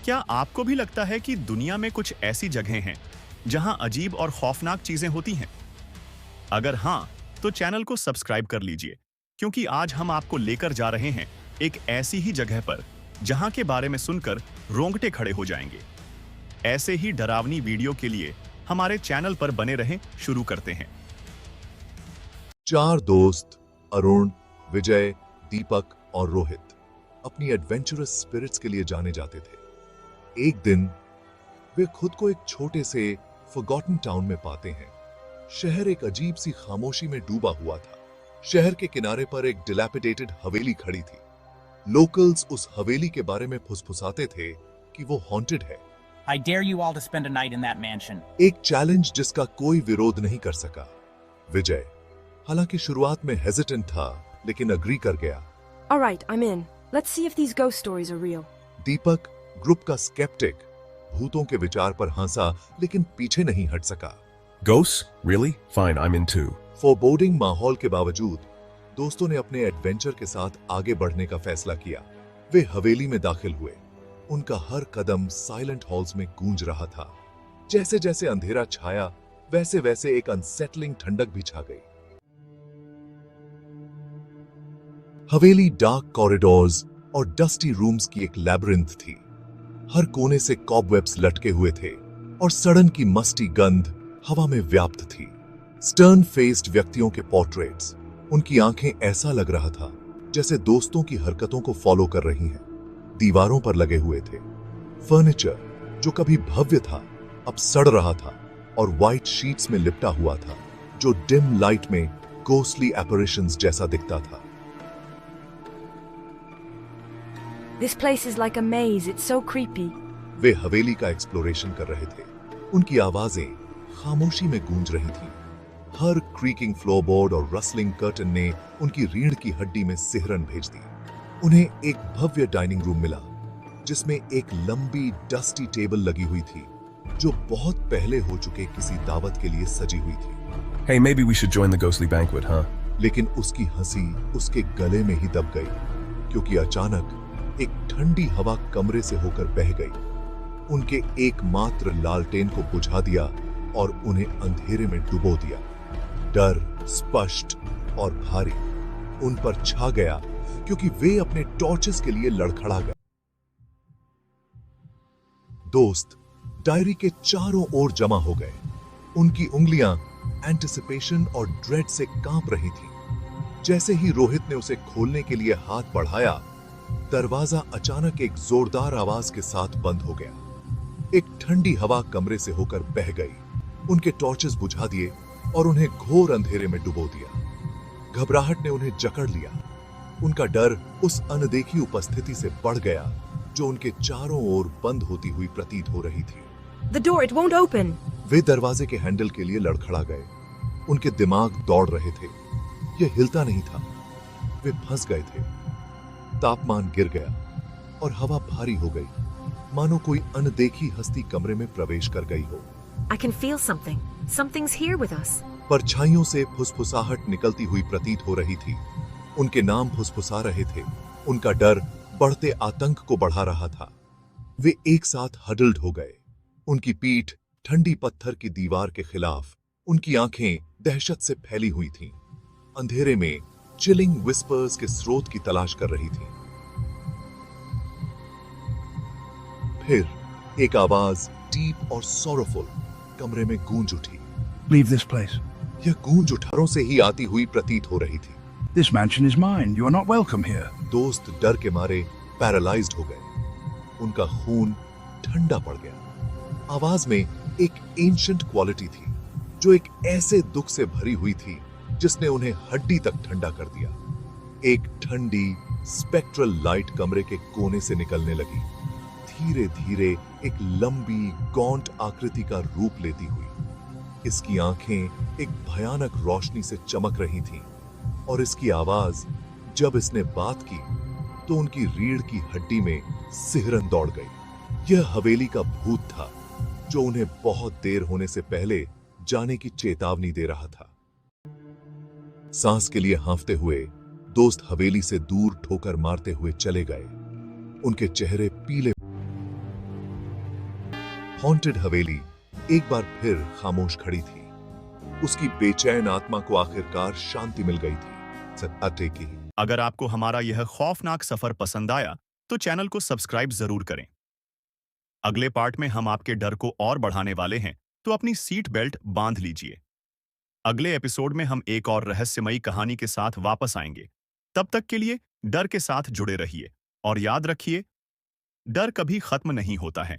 क्या आपको भी लगता है कि दुनिया में कुछ ऐसी जगहें हैं जहां अजीब और खौफनाक चीजें होती हैं? अगर हाँ, तो चैनल को सब्सक्राइब कर लीजिए, क्योंकि आज हम आपको लेकर जा रहे हैं एक ऐसी ही जगह पर जहां के बारे में सुनकर रोंगटे खड़े हो जाएंगे। ऐसे ही डरावनी वीडियो के लिए हमारे चैनल पर बने रहें। शुरू करते हैं। चार दोस्त अरुण, विजय, दीपक और रोहित अपनी एडवेंचरस स्पिरिट्स के लिए जाने जाते थे। एक दिन वे खुद को एक छोटे से फॉरगॉटन टाउन में पाते हैं। शहर एक अजीब सी खामोशी में डूबा हुआ था। शहर के किनारे पर एक डिलैपिडेटेड हवेली खड़ी थी। लोकल्स उस हवेली के बारे में फुसफुसाते थे कि वो हॉन्टेड है। I dare you all to spend a night in that mansion. एक चैलेंज जिसका कोई विरोध नहीं कर सका। विजय हालांकि शुरुआत में हेजिटेंट था, लेकिन अग्री कर गया। All right, I'm in. Let's see if these ghost stories are real. Deepak group का स्केप्टिक भूतों के विचार पर हंसा, लेकिन पीछे नहीं हट सका। Ghosts? Really? Fine, I'm in too. फोरबोर्डिंग माहौल के बावजूद दोस्तों ने अपने एडवेंचर के साथ आगे बढ़ने का फैसला किया। वे हवेली में दाखिल हुए। उनका हर कदम साइलेंट हॉल्स में गूंज रहा था। जैसे जैसे अंधेरा छाया, वैसे वैसे एक अनसेटलिंग ठंडक भी छा गई। हवेली डार्क कॉरिडोर्स और डस्टी रूम्स की एक लैबिरिंथ थी। हर कोने से कॉबवेब्स लटके हुए थे और सड़न की मस्टी गंध हवा में व्याप्त थी। स्टर्न फेस्ड व्यक्तियों के पोर्ट्रेट्स, उनकी आंखें ऐसा लग रहा था जैसे दोस्तों की हरकतों को फॉलो कर रही हैं। दीवारों पर लगे हुए थे फर्नीचर जो कभी भव्य था, अब सड़ रहा था और व्हाइट शीट्स में लिपटा हुआ था, जो डिम लाइट में गोस्टली एपरेशंस जैसा दिखता था। This place is like a maze. It's so creepy. वे हवेली का एक्सप्लोरेशन कर रहे थे। उनकी आवाजें खामोशी में गूंज रही थीं। हर क्रीकिंग फ्लोरबोर्ड और रसलिंग कर्टन ने उनकी रीढ़ की हड्डी में सिहरन भेज दी। उन्हें एक भव्य डाइनिंग रूम मिला, जिसमें एक लंबी डस्टी टेबल लगी हुई थी, जो बहुत पहले हो चुके किसी दावत के लिए सजी हुई थी। Hey, maybe we should join the ghostly banquet, huh? लेकिन उसकी हंसी उसके गले में ही दब गई, क्योंकि अचानक एक ठंडी हवा कमरे से होकर बह गई। उनके एकमात्र लालटेन को बुझा दिया और उन्हें अंधेरे में डुबो दिया। डर स्पष्ट और भारी उन पर छा गया, क्योंकि वे अपने टॉर्चेस के लिए लड़खड़ा गए। दोस्त डायरी के चारों ओर जमा हो गए। उनकी उंगलियां एंटिसिपेशन और ड्रेड से कांप रही थीं। जैसे ही रोहित ने उसे खोलने के लिए हाथ बढ़ाया, दरवाजा अचानक एक जोरदार आवाज के साथ बंद हो गया। एक ठंडी हवा कमरे से होकर बह गई, उनके टॉर्चेस बुझा दिए और उन्हें घोर अंधेरे में डुबो दिया। घबराहट ने उन्हें जकड़ लिया। उनका डर उस अनदेखी उपस्थिति से बढ़ गया जो उनके चारों ओर बंद होती हुई प्रतीत हो रही थी। The door, it won't open. वे दरवाजे के हैंडल के लिए लड़खड़ा गए। उनके दिमाग दौड़ रहे थे। यह हिलता नहीं था। वे फंस गए थे। तापमान गिर गया और हवा भारी हो गई, मानो कोई अनदेखी हस्ती कमरे में प्रवेश कर गई हो। I can feel something. Something's here with us. परछाइयों से फुसफुसाहट निकलती हुई प्रतीत हो रही थी। उनके नाम फुसफुसा रहे थे। उनका डर बढ़ते आतंक को बढ़ा रहा था। वे एक साथ हडल्ड हो गए। उनकी पीठ ठंडी पत्थर की दीवार के खिलाफ, उनकी आंखें दहशत से फैली हुई थीं। अंधेरे में चिलिंग विस्पर्स के स्रोत की तलाश कर रही थीं। फिर एक आवाज डीप और सॉरोफुल कमरे में गूंज उठी। Leave this place. यह गूंज उठारों से ही आती हुई प्रतीत हो रही थी। This mansion is mine. You are not welcome here. दोस्त डर के मारे पैरालाइज्ड हो गए। उनका खून ठंडा पड़ गया। आवाज में एक एंशिएंट क्वालिटी थी, जो एक ऐसे दुख से भरी हुई थी जिसने उन्हें हड्डी तक ठंडा कर दिया। एक ठंडी स्पेक्ट्रल लाइट कमरे के कोने से निकलने लगी, धीरे धीरे एक लंबी गॉन्ट आकृति का रूप लेती हुई। इसकी आंखें एक भयानक रोशनी से चमक रही थीं, और इसकी आवाज जब इसने बात की तो उनकी रीढ़ की हड्डी में सिहरन दौड़ गई। यह हवेली का भूत था, जो उन्हें बहुत देर होने से पहले जाने की चेतावनी दे रहा था। सांस के लिए हांफते हुए दोस्त हवेली से दूर ठोकर मारते हुए चले गए। उनके चेहरे पीले। हॉन्टेड हवेली एक बार फिर खामोश खड़ी थी। उसकी बेचैन आत्मा को आखिरकार शांति मिल गई थी। सत्य की अगर आपको हमारा यह खौफनाक सफर पसंद आया तो चैनल को सब्सक्राइब जरूर करें। अगले पार्ट में हम आपके डर को और बढ़ाने वाले हैं, तो अपनी सीट बेल्ट बांध लीजिए। अगले एपिसोड में हम एक और रहस्यमयी कहानी के साथ वापस आएंगे। तब तक के लिए डर के साथ जुड़े रहिए और याद रखिए, डर कभी खत्म नहीं होता है।